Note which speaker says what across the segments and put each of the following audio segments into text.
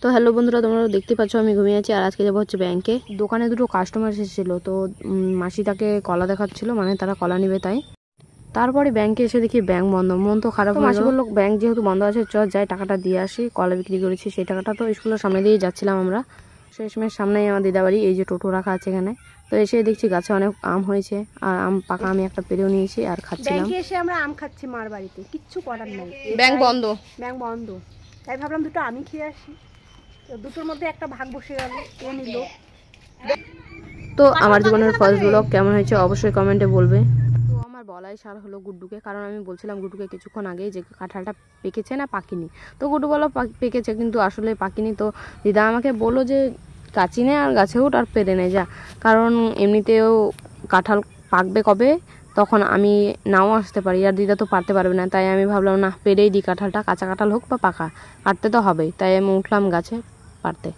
Speaker 1: তো হ্যালো বন্ধুরা, তোমরা দেখতে পাচ্ছ আমি ঘুমিয়ে আছি আর আজকে যাবো হচ্ছে ব্যাংকে। দোকানে দুটো কাস্টমার এসেছিলো, তো মাসি তাকে কলা দেখাচ্ছিল, মানে তারা কলা নিবে তাই। তারপরে ব্যাংকে এসে দেখি ব্যাংক বন্ধ, মন তো খারাপ। মাসি বললো ব্যাংক যেহেতু বন্ধ আছে চল যাই টাকাটা দিয়ে আসি, কলা বিক্রি করেছি সেই টাকাটা। তো স্কুলের সামনে দিয়ে যাচ্ছিলাম আমরা, শেষমেশ সামনেই আমার দিদাবাড়ি, এই যে টোটো রাখা আছে এখানে। তো এসে দেখছি গাছে অনেক আম হয়েছে আর আম পাকা আমি একটা পেরেও নিয়েছি আর খাচ্ছিলাম।
Speaker 2: ব্যাংকে এসে আমরা আম খাচ্ছি মার বাড়িতে, কিচ্ছু করার নেই,
Speaker 1: ব্যাংক বন্ধ।
Speaker 2: তাই ভাবলাম দুটো আমি খেয়ে আসি, দুটোর মধ্যে একটা ভাগ বসে গেল, কে নিল।
Speaker 1: তো আমার জীবনের ফার্স্ট ব্লগ কেমন হয়েছে অবশ্যই কমেন্টে বলবে। তো আমার বলাই সার হলো গুড্ডুকে, কারণ আমি বলছিলাম গুড্ডুকে কিছুক্ষণ আগেই যে কাঁঠালটা পেকেছে না পাকিনি। তো গুড্ডু বললো পেকেছে, কিন্তু আসলে পাকিনি। তো দিদা আমাকে বললো যে কাচি নে আর গাছে উঠ আর পেরে নে যা, কারণ এমনিতেও কাঁঠাল পাকবে কবে, তখন আমি নাও আসতে পারি আর দিদা তো পারতে পারবে না। তাই আমি ভাবলাম না, পেরেই দিই কাঁঠালটা, কাঁচা কাঁঠাল হোক বা পাকা, কাটতে তো হবেই। তাই আমি উঠলাম গাছে পারতে।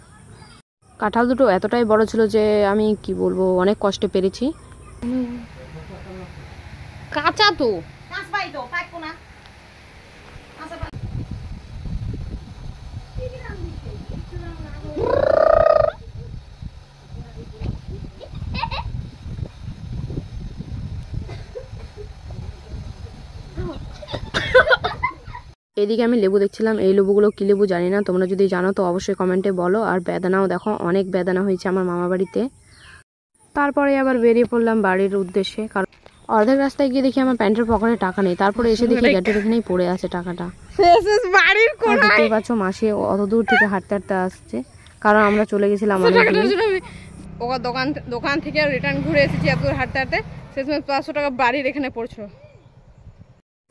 Speaker 1: কাঁঠাল দুটো এতটাই বড় ছিল যে আমি কি বলবো, অনেক কষ্টে পেরেছি। কাঁচা তো এদিকে আমি লেবু দেখছিলাম, এই লেবুগুলো কি লেবু জানি না, তোমরা যদি জানো তো অবশ্যই কমেন্টে বলো। আর বেদানাও দেখো, অনেক বেদানা হয়েছে আমার মামা বাড়িতে। তারপরে আবার বেরিয়ে পড়লাম বাড়ির উদ্দেশ্যে, কারণ অর্ধেক রাস্তায় গিয়ে দেখি আমার প্যান্টের পকেটে টাকা নেই। তারপরে এসে দেখি গেটের এখানেই পড়ে আছে টাকাটা। দেখতে পাচ্ছ মাসি অত দূর থেকে হাঁটতে হাঁটতে আসছে, কারণ আমরা চলে গেছিলাম
Speaker 3: দোকান থেকে রিটার্ন ঘুরে এসেছি এত দূর হাঁটতে হাঁটতে, শেষমেশ 500 টাকা বাড়ির এখানে পড়ছো।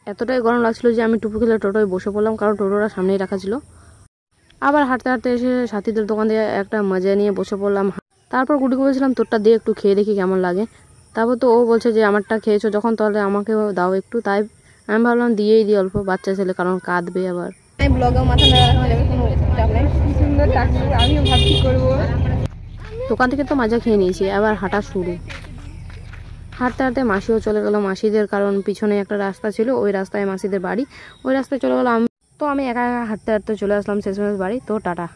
Speaker 1: এতটাই গরম লাগছিল যে আমি টুপি খুলে টোটোয় বসে পড়লাম, কারণ টোটোটা সামনেই রাখা ছিল। আবার হাঁটতে হাঁটতে এসে সাথীদের দোকান দিয়ে একটা মজা নিয়ে বসে পড়লাম। তারপর গুটিকে বলছিলাম তোরটা দিয়ে একটু খেয়ে দেখি কেমন লাগে। তারপর তো ও বলছে যে আমারটা খেয়েছো যখন তাহলে আমাকেও দাও একটু। তাই আমি ভাবলাম দিয়েই দিই অল্প, বাচ্চা ছেলে কারণ কাঁদবে আবার। দোকান থেকে তো মজা খেয়ে নিয়েছি, আবার হাঁটা শুরু। হাঁটতে হাঁটতে মাসিও চলে গেল মাসিদের, কারণ পিছনে একটা রাস্তা ছিল, ওই রাস্তায় মাসিদের বাড়ি, ওই রাস্তায় চলে গেলাম। তো আমি একা একা হাঁটতে হাঁটতে চলে আসলাম শেষমেশ বাড়ি। তো টাটা।